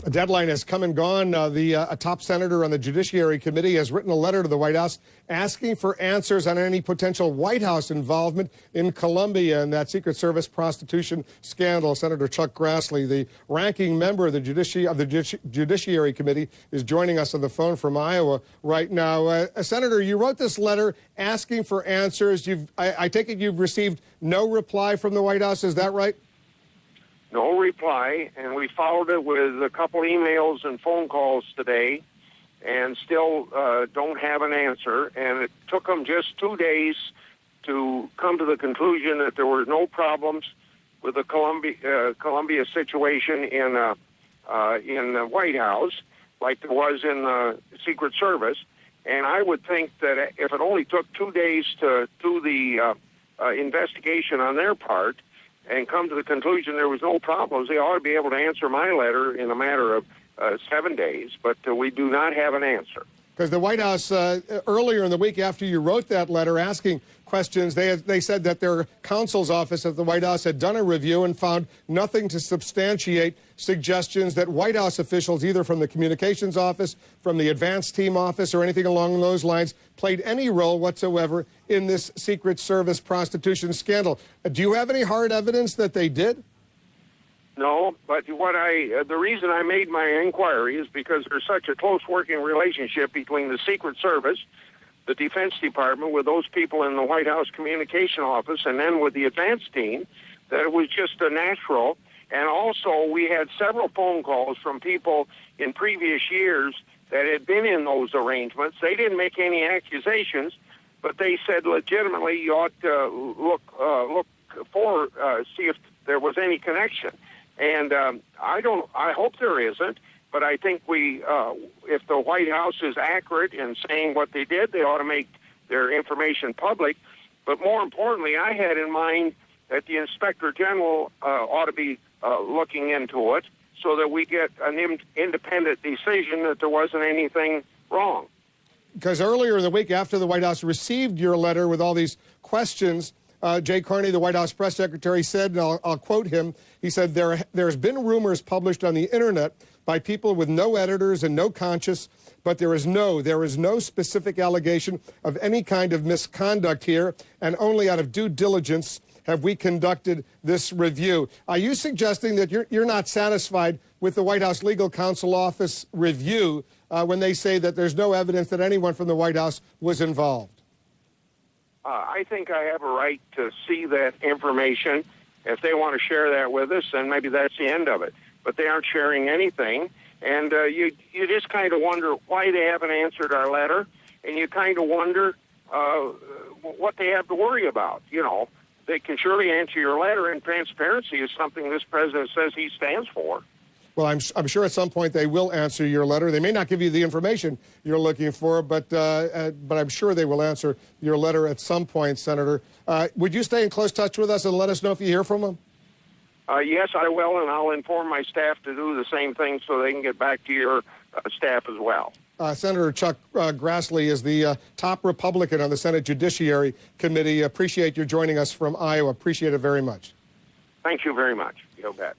A deadline has come and gone. A top senator on the Judiciary Committee has written a letter to the White House asking for answers on any potential White House involvement in Colombia and that Secret Service prostitution scandal. Senator Chuck Grassley, the ranking member of the Judiciary Committee, is joining us on the phone from Iowa right now. Senator, you wrote this letter asking for answers. I take it you've received no reply from the White House. Is that right? No reply, and we followed it with a couple emails and phone calls today, and still don't have an answer. And it took them just 2 days to come to the conclusion that there were no problems with the Colombia situation in the White House, like there was in the Secret Service. And I would think that if it only took 2 days to do the investigation on their part, and come to the conclusion there was no problems, they ought to be able to answer my letter in a matter of 7 days, but we do not have an answer. Because the White House, earlier in the week after you wrote that letter asking questions, they said that their counsel's office at the White House had done a review and found nothing to substantiate suggestions that White House officials, either from the communications office, from the advanced team office, or anything along those lines, played any role whatsoever in this Secret Service prostitution scandal. Do you have any hard evidence that they did? No, but the reason I made my inquiry is because there's such a close working relationship between the Secret Service, the Defense Department, with those people in the White House Communication Office, and then with the advance team, that it was just a natural. And also, we had several phone calls from people in previous years that had been in those arrangements. They didn't make any accusations, but they said legitimately you ought to see if there was any connection. And I hope there isn't, but I think if the White House is accurate in saying what they did, they ought to make their information public. But more importantly, I had in mind that the Inspector General ought to be looking into it so that we get an independent decision that there wasn't anything wrong. Because earlier in the week, after the White House received your letter with all these questions, Jay Carney, the White House press secretary, said, and I'll quote him, he said, there's been rumors published on the internet by people with no editors and no conscience, but there is no specific allegation of any kind of misconduct here, and only out of due diligence have we conducted this review. Are you suggesting that you're not satisfied with the White House Legal Counsel Office review when they say that there's no evidence that anyone from the White House was involved? I think I have a right to see that information. If they want to share that with us, then maybe that's the end of it. But they aren't sharing anything, and you just kind of wonder why they haven't answered our letter, and you kind of wonder what they have to worry about. You know, they can surely answer your letter, and transparency is something this president says he stands for. Well, I'm sure at some point they will answer your letter. They may not give you the information you're looking for, but I'm sure they will answer your letter at some point, Senator. Would you stay in close touch with us and let us know if you hear from them? Yes, I will, and I'll inform my staff to do the same thing so they can get back to your staff as well. Senator Chuck Grassley is the top Republican on the Senate Judiciary Committee. Appreciate your joining us from Iowa. Appreciate it very much. Thank you very much. You bet.